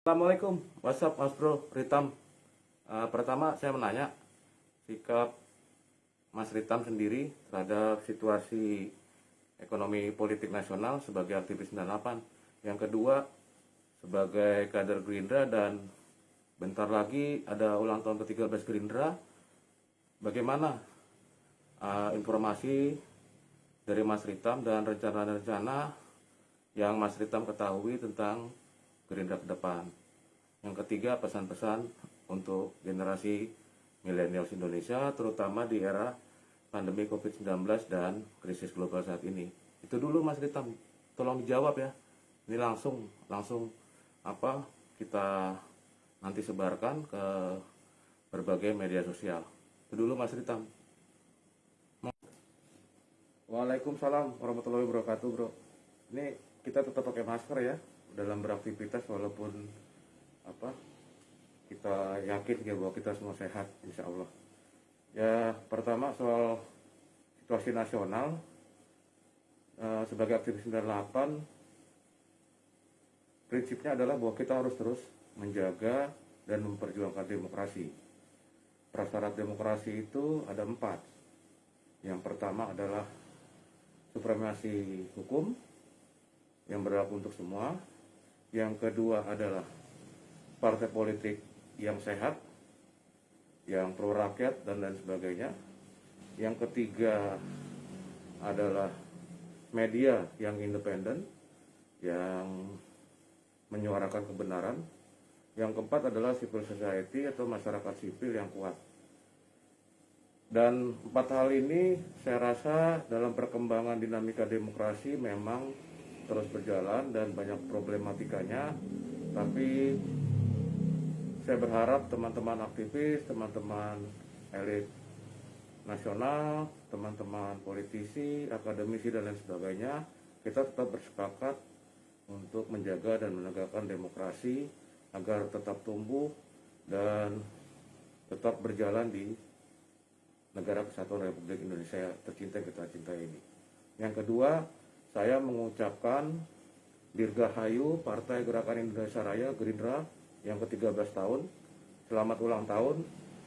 Assalamualaikum, what's up Mas Bro, Ritam. Pertama saya menanya sikap Mas Ritam sendiri terhadap situasi ekonomi politik nasional sebagai aktivis 98. Yang kedua, sebagai kader Gerindra dan bentar lagi ada ulang tahun ke-13 Gerindra. Bagaimana informasi dari Mas Ritam dan rencana-rencana yang Mas Ritam ketahui tentang Gerindra ke depan. Yang ketiga, pesan-pesan untuk generasi milenial Indonesia, terutama di era pandemi COVID-19 dan krisis global saat ini. Itu dulu Mas Ritam, tolong dijawab ya. Ini langsung apa kita nanti sebarkan ke berbagai media sosial. Itu dulu Mas Ritam. Waalaikumsalam warahmatullahi wabarakatuh, Bro. Ini kita tetap pakai masker ya dalam beraktivitas, walaupun kita yakin ya bahwa kita semua sehat insya Allah. Ya, pertama soal situasi nasional, sebagai aktivis 98 prinsipnya adalah bahwa kita harus terus menjaga dan memperjuangkan demokrasi. Prasyarat demokrasi itu ada 4. Yang pertama adalah supremasi hukum yang berlaku untuk semua. Yang kedua adalah partai politik yang sehat, yang pro rakyat dan lain sebagainya. Yang ketiga adalah media yang independen, yang menyuarakan kebenaran. Yang keempat adalah civil society atau masyarakat sipil yang kuat. Dan 4 hal ini saya rasa dalam perkembangan dinamika demokrasi memang terus berjalan dan banyak problematikanya, tapi saya berharap teman-teman aktivis, teman-teman elit nasional, teman-teman politisi, akademisi dan lain sebagainya, kita tetap bersepakat untuk menjaga dan menegakkan demokrasi agar tetap tumbuh dan tetap berjalan di negara kesatuan Republik Indonesia tercinta kita cintai ini. Yang kedua, saya mengucapkan Dirgahayu Partai Gerakan Indonesia Raya Gerindra yang ke-13 tahun. Selamat ulang tahun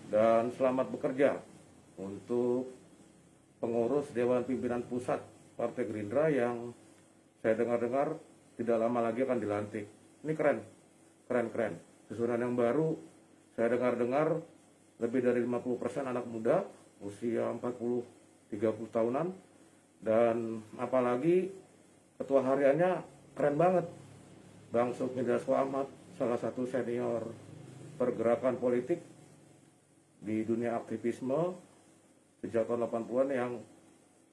dan selamat bekerja untuk pengurus Dewan Pimpinan Pusat Partai Gerindra yang saya dengar-dengar tidak lama lagi akan dilantik. Ini keren. Susunan yang baru, saya dengar-dengar lebih dari 50% anak muda usia 40-30 tahunan. Dan apalagi ketua hariannya keren banget, Bang Sukmi Dasko Ahmad, salah satu senior pergerakan politik di dunia aktivisme sejak tahun 80-an yang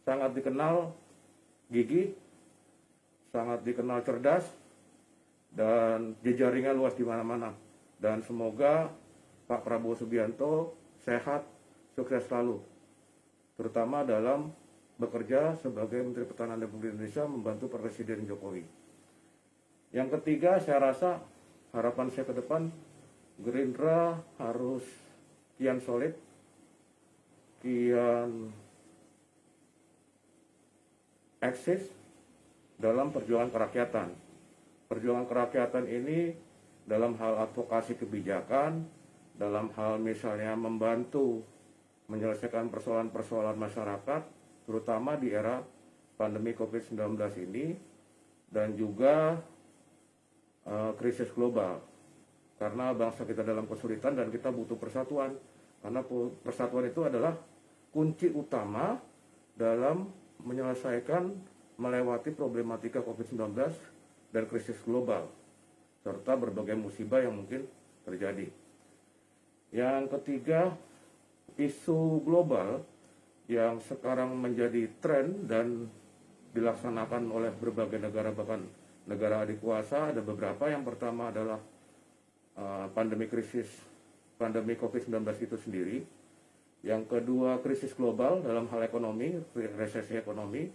sangat dikenal gigih, sangat dikenal cerdas, dan jejaringnya luas di mana-mana. Dan semoga Pak Prabowo Subianto sehat, sukses selalu, terutama dalam bekerja sebagai Menteri Pertahanan Republik Indonesia membantu Presiden Jokowi. Yang ketiga, saya rasa harapan saya ke depan, Gerindra harus kian solid, kian eksis dalam perjuangan kerakyatan. Perjuangan kerakyatan ini dalam hal advokasi kebijakan, dalam hal misalnya membantu menyelesaikan persoalan-persoalan masyarakat, terutama di era pandemi COVID-19 ini, dan juga krisis global. Karena bangsa kita dalam kesulitan dan kita butuh persatuan. Karena persatuan itu adalah kunci utama dalam menyelesaikan, melewati problematika COVID-19 dan krisis global, serta berbagai musibah yang mungkin terjadi. Yang ketiga, isu global yang sekarang menjadi tren dan dilaksanakan oleh berbagai negara, bahkan negara adik kuasa. Ada beberapa. Yang pertama adalah pandemi COVID-19 itu sendiri. Yang kedua, krisis global dalam hal ekonomi, resesi ekonomi.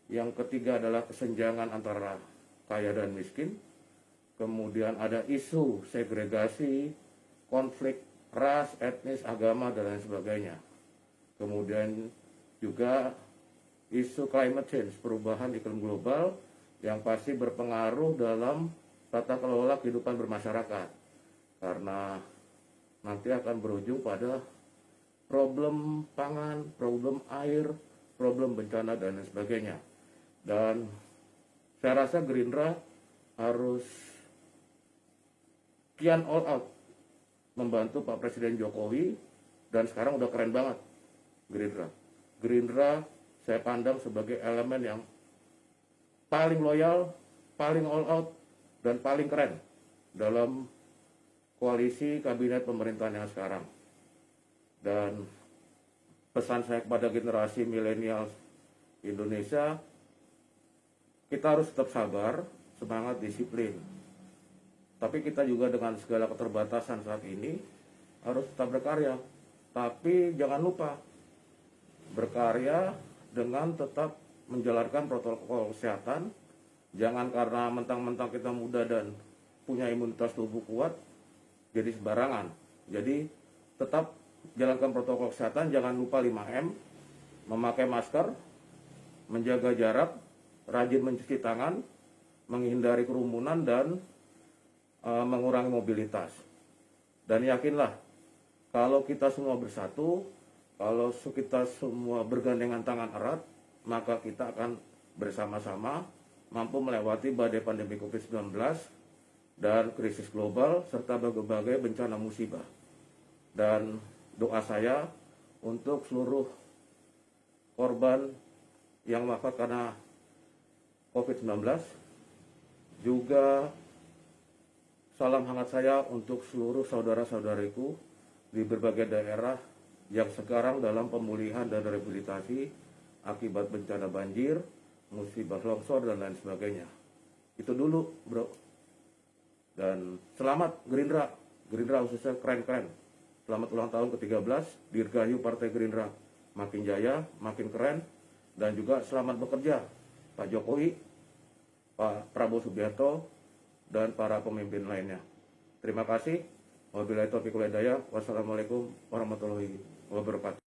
Yang ketiga adalah kesenjangan antara kaya dan miskin. Kemudian ada isu segregasi, konflik ras, etnis, agama, dan lain sebagainya. Kemudian juga isu climate change, perubahan iklim global yang pasti berpengaruh dalam tata kelola kehidupan bermasyarakat, karena nanti akan berujung pada problem pangan, problem air, problem bencana, dan lain sebagainya. Dan saya rasa Gerindra harus kian all out membantu Pak Presiden Jokowi, dan sekarang udah keren banget Gerindra. Gerindra saya pandang sebagai elemen yang paling loyal, paling all out, dan paling keren dalam koalisi kabinet pemerintahan yang sekarang. Dan pesan saya kepada generasi milenial Indonesia, kita harus tetap sabar, semangat, disiplin. Tapi kita juga dengan segala keterbatasan saat ini harus tetap berkarya. Tapi jangan lupa berkarya dengan tetap menjalankan protokol kesehatan. Jangan karena mentang-mentang kita muda dan punya imunitas tubuh kuat jadi sembarangan. Jadi tetap jalankan protokol kesehatan, jangan lupa 5M, memakai masker, menjaga jarak, rajin mencuci tangan, menghindari kerumunan, dan mengurangi mobilitas. Dan yakinlah, kalau kita semua bersatu, kalau kita semua bergandengan tangan erat, maka kita akan bersama-sama mampu melewati badai pandemi COVID-19 dan krisis global serta berbagai bencana musibah. Dan doa saya untuk seluruh korban yang wafat karena COVID-19, juga salam hangat saya untuk seluruh saudara-saudariku di berbagai daerah yang sekarang dalam pemulihan dan rehabilitasi akibat bencana banjir, musibah longsor, dan lain sebagainya. Itu dulu, bro. Dan selamat Gerindra, Gerindra khususnya keren-keren. Selamat ulang tahun ke-13, Dirgahayu Partai Gerindra makin jaya, makin keren, dan juga selamat bekerja Pak Jokowi, Pak Prabowo Subianto, dan para pemimpin lainnya. Terima kasih. Wabillahi taufiq wal hidayah. Wassalamualaikum warahmatullahi wabarakatuh.